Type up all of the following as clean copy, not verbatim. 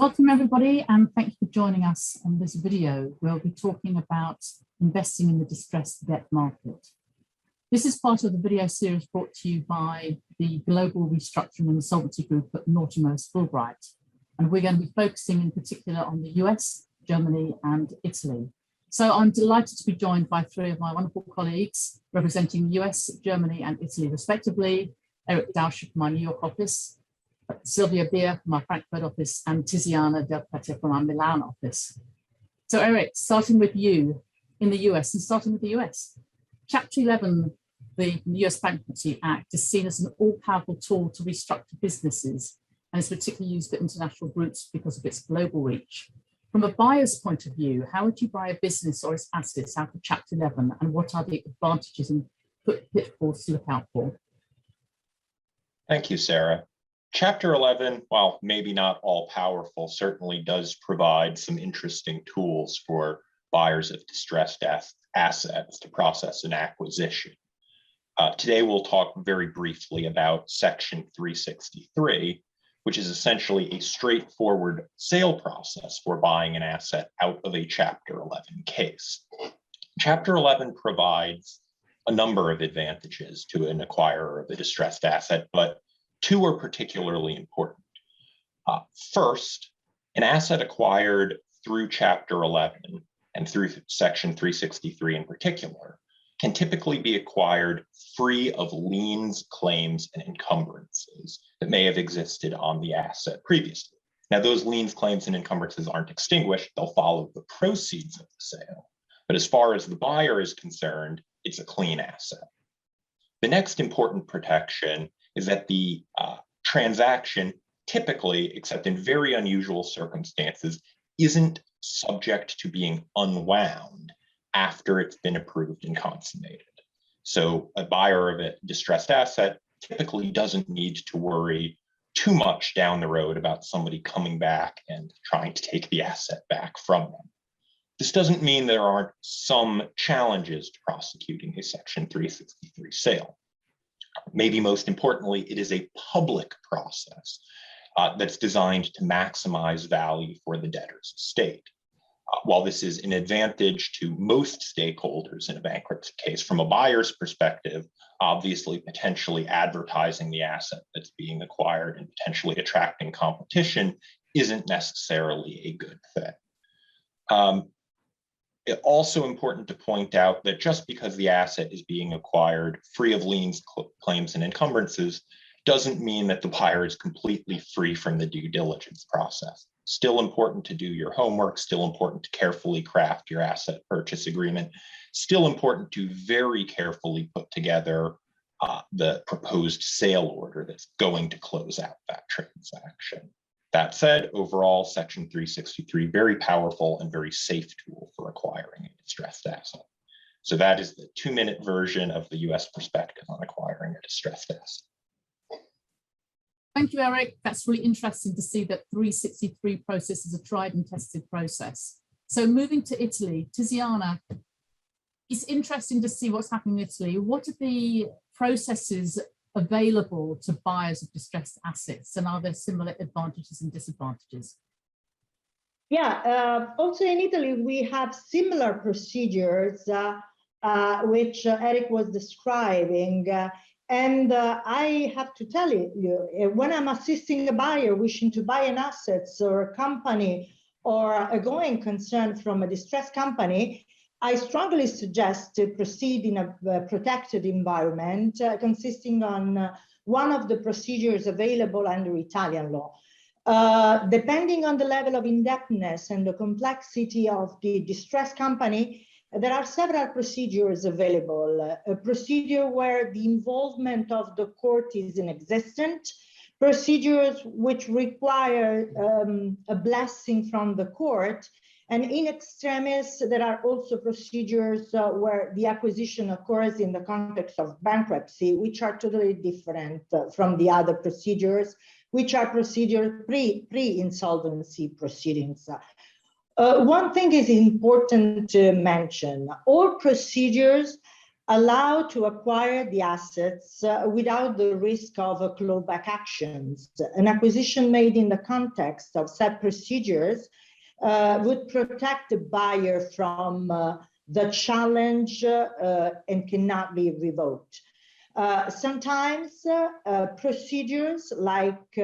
Welcome everybody, and thank you for joining us on this video. We'll be talking about investing in the distressed debt market. This is part of the video series brought to you by the Global Restructuring and Insolvency Group at Norton Fulbright. And we're going to be focusing in particular on the US, Germany and Italy. So I'm delighted to be joined by three of my wonderful colleagues representing US, Germany and Italy respectively. Eric Dauscher from my New York office, Sylvia Beer from our Frankfurt office, and Tiziana Del Pete from our Milan office. So Eric, starting with you in the US and starting with the US. Chapter 11, the US Bankruptcy Act, is seen as an all-powerful tool to restructure businesses and is particularly used for international groups because of its global reach. From a buyer's point of view, how would you buy a business or its assets out of Chapter 11, and what are the advantages and pitfalls to look out for? Thank you, Sarah. Chapter 11, while maybe not all powerful, certainly does provide some interesting tools for buyers of distressed assets to process an acquisition. Today, we'll talk very briefly about Section 363, which is essentially a straightforward sale process for buying an asset out of a Chapter 11 case. Chapter 11 provides a number of advantages to an acquirer of a distressed asset, but two are particularly important. First, an asset acquired through Chapter 11 and through Section 363 in particular can typically be acquired free of liens, claims, and encumbrances that may have existed on the asset previously. Now, those liens, claims, and encumbrances aren't extinguished. They'll follow the proceeds of the sale. But as far as the buyer is concerned, it's a clean asset. The next important protection is that the transaction typically, except in very unusual circumstances, isn't subject to being unwound after it's been approved and consummated. So a buyer of a distressed asset typically doesn't need to worry too much down the road about somebody coming back and trying to take the asset back from them. This doesn't mean there aren't some challenges to prosecuting a Section 363 sale. Maybe most importantly, it is a public process that's designed to maximize value for the debtor's estate. While this is an advantage to most stakeholders in a bankruptcy case, from a buyer's perspective, obviously potentially advertising the asset that's being acquired and potentially attracting competition isn't necessarily a good thing. It's also important to point out that just because the asset is being acquired free of liens, claims, and encumbrances doesn't mean that the buyer is completely free from the due diligence process. Still important to do your homework, still important to carefully craft your asset purchase agreement, still important to very carefully put together the proposed sale order that's going to close out that transaction. That said, overall, Section 363, very powerful and very safe tool for acquiring a distressed asset. So that is the 2-minute version of the US perspective on acquiring a distressed asset. Thank you, Eric. That's really interesting to see that 363 process is a tried and tested process. So moving to Italy, Tiziana, it's interesting to see what's happening in Italy. What are the processes available to buyers of distressed assets, and are there similar advantages and disadvantages? Yeah, also in Italy, we have similar procedures, which Eric was describing. And I have to tell you, when I'm assisting a buyer wishing to buy an asset or a company or a going concern from a distressed company, I strongly suggest to proceed in a protected environment consisting on one of the procedures available under Italian law. Depending on the level of indebtedness and the complexity of the distressed company, there are several procedures available. A procedure where the involvement of the court is inexistent, procedures which require a blessing from the court, and in extremis, there are also procedures where the acquisition occurs in the context of bankruptcy, which are totally different from the other procedures, which are procedures pre-insolvency proceedings. One thing is important to mention. All procedures allow to acquire the assets without the risk of clawback actions. An acquisition made in the context of said procedures would protect the buyer from the challenge and cannot be revoked. Sometimes procedures like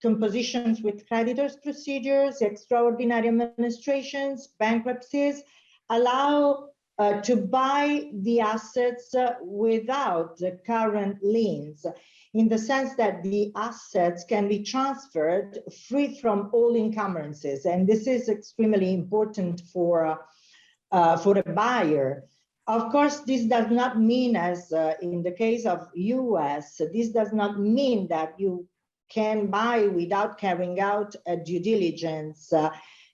compositions with creditors procedures, extraordinary administrations, bankruptcies, allow to buy the assets without the current liens, in the sense that the assets can be transferred free from all encumbrances. And this is extremely important for a buyer. Of course, this does not mean, as in the case of US, this does not mean that you can buy without carrying out a due diligence,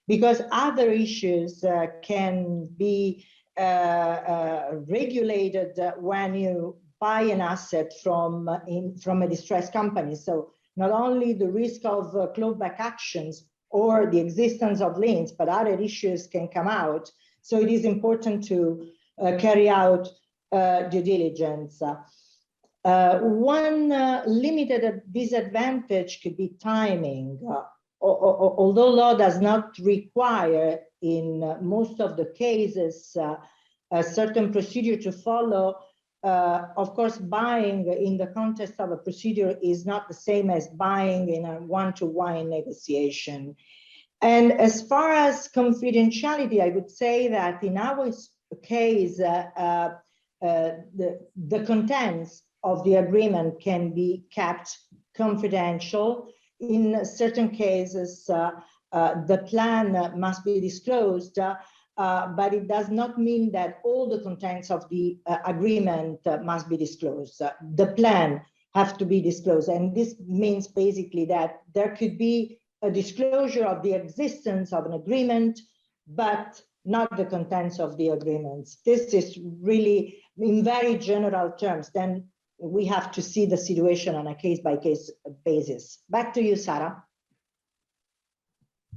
because other issues can be regulated when you buy an asset from a distressed company. So not only the risk of clawback actions or the existence of liens, but other issues can come out. So it is important to carry out due diligence. One limited disadvantage could be timing. Although law does not require in most of the cases a certain procedure to follow, of course, buying in the context of a procedure is not the same as buying in a one-to-one negotiation. And as far as confidentiality, I would say that in our case, the contents of the agreement can be kept confidential. In certain cases, the plan must be disclosed, but it does not mean that all the contents of the agreement must be disclosed. The plan have to be disclosed. And this means basically that there could be a disclosure of the existence of an agreement, but not the contents of the agreements. This is really in very general terms. Then we have to see the situation on a case-by-case basis. Back to you, Sarah.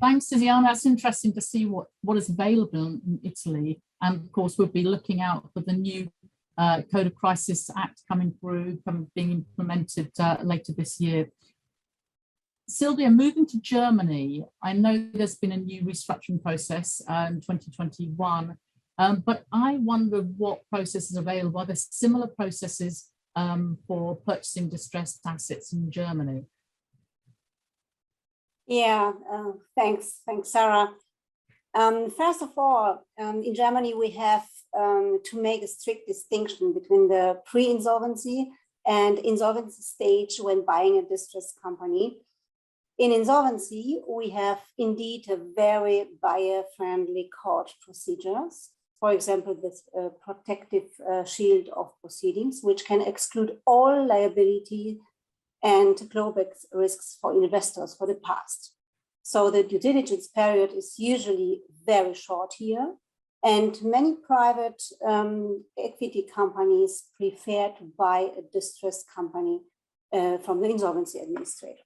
Thanks, Tiziana. That's interesting to see what is available in Italy. And of course, we'll be looking out for the new Code of Crisis Act coming through, being implemented later this year. Sylvia, moving to Germany, I know there's been a new restructuring process in 2021, but I wonder what processes are available. Are there similar processes for purchasing distressed assets in Germany? Yeah, thanks, Sarah. First of all, in Germany, we have to make a strict distinction between the pre-insolvency and insolvency stage when buying a distressed company. In insolvency, we have indeed a very buyer-friendly court procedures. For example, this protective shield of proceedings, which can exclude all liability and clawback risks for investors for the past. So the due diligence period is usually very short here, and many private equity companies prefer to buy a distressed company from the insolvency administrator.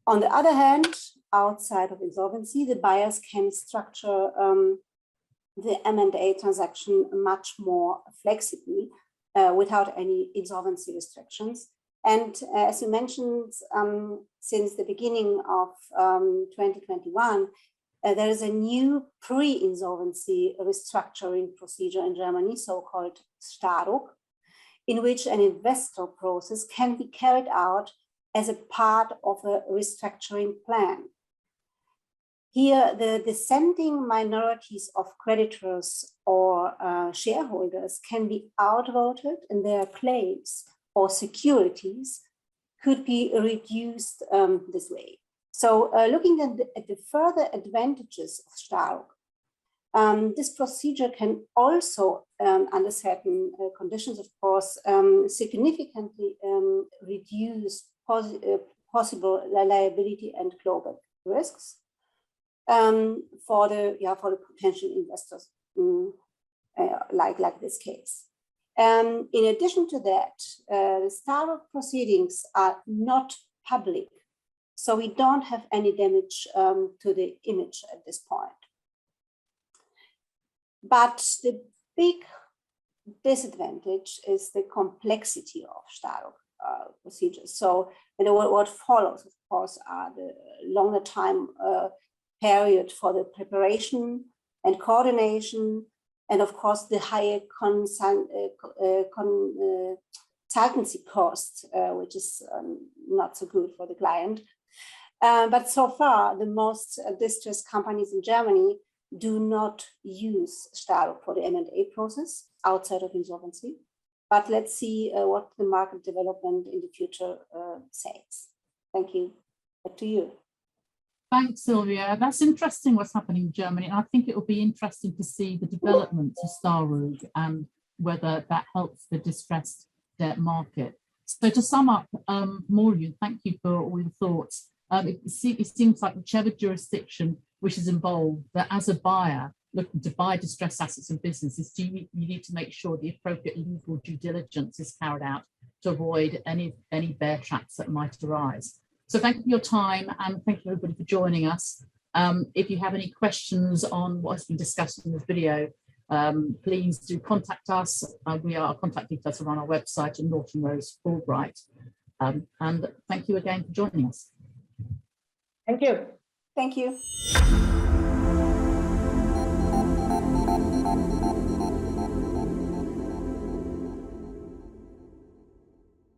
On the other hand, outside of insolvency, the buyers can structure the M&A transaction much more flexibly without any insolvency restrictions. And as you mentioned, since the beginning of 2021, there is a new pre-insolvency restructuring procedure in Germany, so-called StaRug, in which an investor process can be carried out as a part of a restructuring plan. Here, the dissenting minorities of creditors or shareholders can be outvoted, and their claims or securities could be reduced this way. So looking at the further advantages of StaRug, this procedure can also, under certain conditions, of course, significantly reduce possible liability and clawback risks for the potential investors, like this case. In addition to that, the StaRug proceedings are not public, so we don't have any damage to the image at this point. But the big disadvantage is the complexity of StaRug procedures. So, what follows, of course, are the longer time period for the preparation and coordination, and of course the higher consultancy cost, which is not so good for the client. But so far, the most distressed companies in Germany do not use StaRug for the M&A process outside of insolvency. But let's see what the market development in the future says. Thank you. Back to you. Thanks, Sylvia. That's interesting what's happening in Germany. And I think it will be interesting to see the development of StaRug and whether that helps the distressed debt market. So to sum up, Maureen, thank you for all your thoughts. It seems like whichever jurisdiction which is involved, that as a buyer looking to buy distressed assets and businesses, you need to make sure the appropriate legal due diligence is carried out to avoid any bear traps that might arise. So thank you for your time, and thank you everybody for joining us. If you have any questions on what has been discussed in this video, please do contact us. Our contact details are on our website at Norton Fulbright. And thank you again for joining us. Thank you. Thank you.